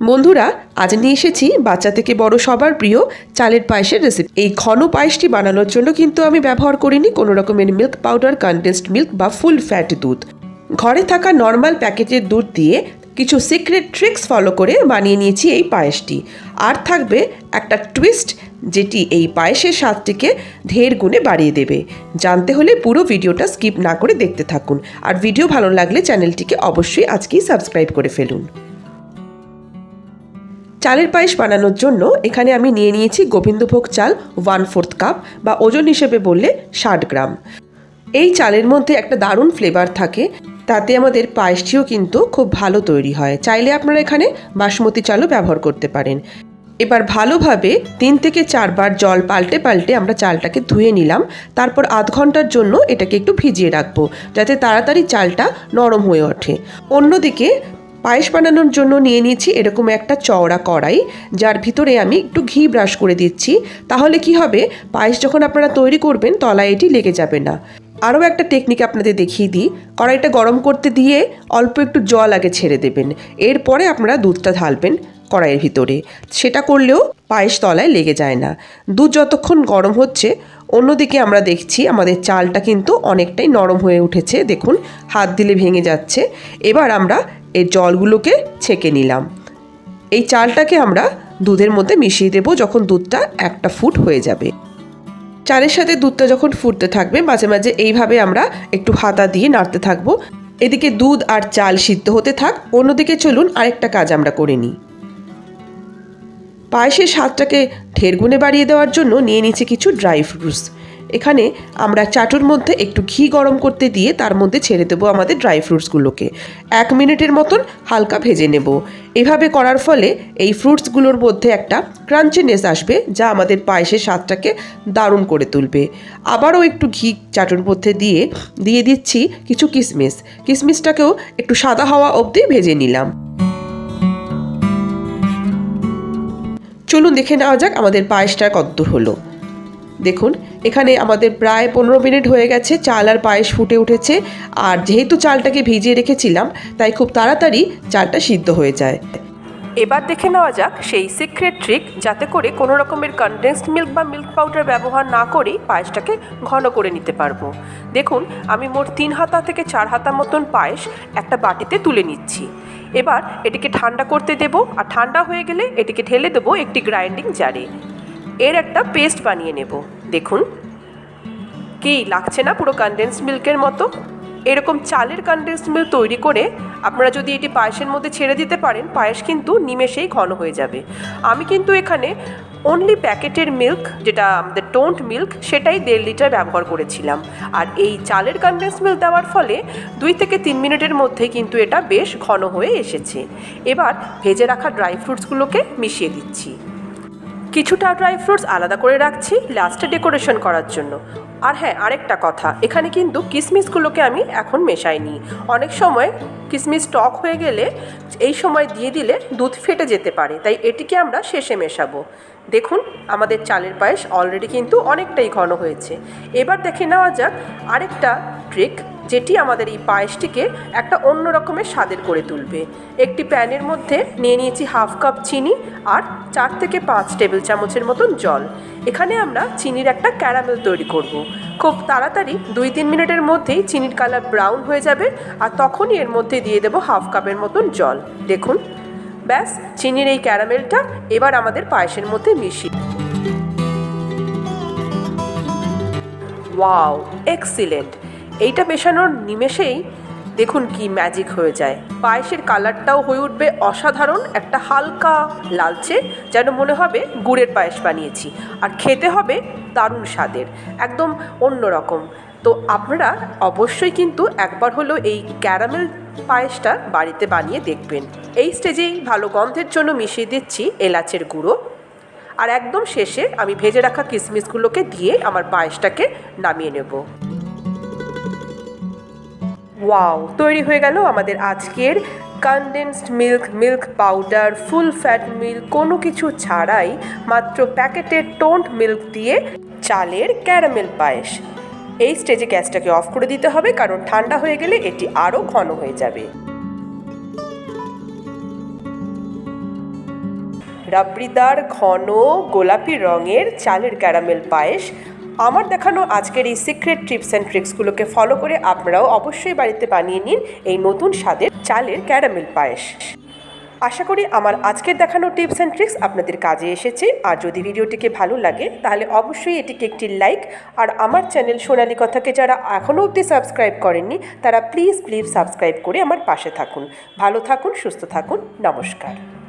বন্ধুরা, আজ নিয়ে এসেছি বাচ্চা থেকে বড় সবার প্রিয় চালের পায়েসের রেসিপি। এই ঘন পায়েসটি বানানোর জন্য কিন্তু আমি ব্যবহার করিনি কোনো রকমের মিল্ক পাউডার, কনডেন্সড মিল্ক বা ফুল ফ্যাট দুধ। ঘরে থাকা নর্মাল প্যাকেটের দুধ দিয়ে কিছু সিক্রেট ট্রিক্স ফলো করে বানিয়ে নিয়েছি এই পায়েসটি। আর থাকবে একটা টুইস্ট, যেটি এই পায়েসের স্বাদটিকে ঢের গুণে বাড়িয়ে দেবে। জানতে হলে পুরো ভিডিওটা স্কিপ না করে দেখতে থাকুন। আর ভিডিও ভালো লাগলে চ্যানেলটিকে অবশ্যই আজকেই সাবস্ক্রাইব করে ফেলুন। চালের পায়েস বানানোর জন্য এখানে আমি নিয়ে নিয়েছি গোবিন্দভোগ চাল 1/4 কাপ, বা ওজন হিসেবে বললে 60 গ্রাম। এই চালের মধ্যে একটা দারুণ ফ্লেভার থাকে, তাতে আমাদের পায়েসটিও কিন্তু খুব ভালো তৈরি হয়। চাইলে আপনারা এখানে বাসমতি চালও ব্যবহার করতে পারেন। এবার ভালোভাবে 3 থেকে 4 বার জল পাল্টে পাল্টে আমরা চালটাকে ধুয়ে নিলাম। তারপর আধ ঘন্টার জন্য এটাকে একটু ভিজিয়ে রাখবো, যাতে তাড়াতাড়ি চালটা নরম হয়ে ওঠে। অন্যদিকে পায়েস বানানোর জন্য নিয়ে নিয়েছি এরকম একটা চওড়া কড়াই, যার ভিতরে আমি একটু ঘি ব্রাশ করে দিচ্ছি। তাহলে কি হবে, পায়েস যখন আপনারা তৈরি করবেন তলায় এটি লেগে যাবে না। আরও একটা টেকনিক আপনাদের দেখিয়ে দিই। কড়াইটা গরম করতে দিয়ে অল্প একটু জল আগে ছেড়ে দেবেন, এরপরে আপনারা দুধটা ঢালবেন কড়াইয়ের ভিতরে। সেটা করলেও পায়েস তলায় লেগে যায় না। দুধ যতক্ষণ গরম হচ্ছে, অন্যদিকে আমরা দেখছি আমাদের চালটা কিন্তু অনেকটাই নরম হয়ে উঠেছে। দেখুন, হাত দিলে ভেঙে যাচ্ছে। এবার আমরা এই জলগুলোকে ছেঁকে নিলাম। এই চালটাকে আমরা দুধের মধ্যে মিশিয়ে দেব যখন দুধটা একটা ফুট হয়ে যাবে। চালের সাথে দুধটা যখন ফুটতে থাকবে, মাঝে মাঝে এইভাবে আমরা একটু হাতা দিয়ে নাড়তে থাকবো। এদিকে দুধ আর চাল সিদ্ধ হতে থাক, অন্যদিকে চলুন আরেকটা কাজ আমরা করে নিই। পায়েসের স্বাদটাকে ঢের গুণে বাড়িয়ে দেওয়ার জন্য নিয়ে নিচ্ছে কিছু ড্রাই ফ্রুটস। এখানে আমরা চাটুর মধ্যে একটু ঘি গরম করতে দিয়ে তার মধ্যে ছেড়ে দেবো আমাদের ড্রাই ফ্রুটসগুলোকে। 1 মিনিটের মতন হালকা ভেজে নেব। এভাবে করার ফলে এই ফ্রুটসগুলোর মধ্যে একটা ক্রাঞ্চিনেস আসবে, যা আমাদের পায়েসের স্বাদটাকে দারুণ করে তুলবে। আবারও একটু ঘি চাটুর মধ্যে দিয়ে দিচ্ছি কিছু কিশমিশ। কিশমিশটাকেও একটু সাদা হওয়া অবধি ভেজে নিলাম। চলুন দেখে নেওয়া যাক আমাদের পায়েসটা কতদূর হলো। দেখুন, এখানে আমাদের প্রায় 15 মিনিট হয়ে গেছে, চাল আর পায়েস ফুটে উঠেছে। আর যেহেতু চালটাকে ভিজিয়ে রেখেছিলাম, তাই খুব তাড়াতাড়ি চালটা সিদ্ধ হয়ে যায়। এবার দেখে নেওয়া যাক সেই সিক্রেট ট্রিক, যাতে করে কোনো রকমের কনডেন্সড মিল্ক বা মিল্ক পাউডার ব্যবহার না করেই পায়েসটাকে ঘন করে নিতে পারবো। দেখুন, আমি মোট 3 হাতা থেকে 4 হাতা মতন পায়েস একটা বাটিতে তুলে নিচ্ছি। এবার এটিকে ঠান্ডা করতে দেব, আর ঠান্ডা হয়ে গেলে এটিকে ঢেলে দেবো একটি গ্রাইন্ডিং জারে। এর একটা পেস্ট বানিয়ে নেব। দেখুন, কি লাগছে না পুরো কনডেন্সড মিল্কের মতো? এরকম চালের কনডেন্সড মিল্ক তৈরি করে আপনারা যদি এটি পায়েসের মধ্যে ছেড়ে দিতে পারেন, পায়েস কিন্তু নিমেষেই ঘন হয়ে যাবে। আমি কিন্তু এখানে অনলি প্যাকেটের মিল্ক, যেটা আমাদের টোন্ড মিল্ক, সেটাই 1.5 লিটার ব্যবহার করেছিলাম। আর এই চালের কনডেন্সড মিল্ক দেওয়ার ফলে 2 থেকে 3 মিনিটের মধ্যেই কিন্তু এটা বেশ ঘন হয়ে এসেছে। এবার ভেজে রাখা ড্রাই ফ্রুটসগুলোকে মিশিয়ে দিচ্ছি। কিছুটা ড্রাই ফ্রুটস আলাদা করে রাখছি লাস্টে ডেকোরেশন করার জন্য। আর হ্যাঁ, আরেকটা কথা, এখানে কিন্তু কিশমিশগুলোকে আমি এখন মেশাইনি। অনেক সময় কিশমিশ টক হয়ে গেলে এই সময় দিয়ে দিলে দুধ ফেটে যেতে পারে, তাই এটিকে আমরা শেষে মেশাবো। দেখুন, আমাদের চালের পায়েস অলরেডি কিন্তু অনেকটাই ঘন হয়েছে। এবার দেখে নেওয়া যাক আরেকটা ট্রিক, যেটি আমাদের এই পায়েসটিকে একটা অন্য রকমের স্বাদের করে তুলবে। একটি প্যানের মধ্যে নিয়ে নিয়েছি 1/2 কাপ চিনি আর 4 থেকে 5 টেবিল চামচের মতন জল। এখানে আমরা চিনির একটা ক্যারামেল তৈরি করব। খুব তাড়াতাড়ি 2-3 মিনিটের মধ্যেই চিনির কালার ব্রাউন হয়ে যাবে, আর তখনই এর মধ্যে দিয়ে দেবো 1/2 কাপের মতন জল। দেখুন, ব্যাস, চিনির এই ক্যারামেলটা এবার আমাদের পায়েসের মধ্যে মিশিয়ে। Wow, excellent! এইটা মেশানোর নিমেষেই দেখুন কি ম্যাজিক হয়ে যায়। পায়েসের কালারটাও হয়ে উঠবে অসাধারণ, একটা হালকা লালচে, যেন মনে হবে গুড়ের পায়েস বানিয়েছি। আর খেতে হবে দারুণ স্বাদের, একদম অন্য রকম। তো আপনারা অবশ্যই কিন্তু একবার হলেও এই ক্যারামেল পায়েসটা বাড়িতে বানিয়ে দেখবেন। এই স্টেজেই ভালো গন্ধের জন্য মিশিয়ে দিচ্ছি এলাচের গুঁড়ো। আর একদম শেষে আমি ভেজে রাখা কিশমিশগুলোকে দিয়ে আমার পায়েসটাকে নামিয়ে নেব। ওয়াও, তৈরি হয়ে গেল আমাদের আজকের condensed milk, milk powder, full fat milk কোনো কিছু ছাড়াই মাত্র প্যাকেটের টোন্ড মিল্ক দিয়ে চালের ক্যারামেল পায়েস। এই স্টেজে গ্যাসটাকে অফ করে দিতে হবে, কারণ ঠান্ডা হয়ে গেলে এটি আরও ঘন হয়ে যাবে। রাবড়িদার ঘন গোলাপি রঙের চালের ক্যারামেল পায়েস। আমার দেখানো আজকের এই সিক্রেট টিপস অ্যান্ড ট্রিক্সগুলোকে ফলো করে আপনারাও অবশ্যই বাড়িতে বানিয়ে নিন এই নতুন স্বাদের চালের ক্যারামেল পায়েস। আশা করি আমার আজকের দেখানো টিপস অ্যান্ড ট্রিক্স আপনাদের কাজে এসেছে। আর যদি ভিডিওটিকে ভালো লাগে তাহলে অবশ্যই এটিকে একটি লাইক, আর আমার চ্যানেল সোনালী কথাকে যারা এখনও অবধি সাবস্ক্রাইব করেননি তারা প্লিজ সাবস্ক্রাইব করে আমার পাশে থাকুন। ভালো থাকুন, সুস্থ থাকুন, নমস্কার।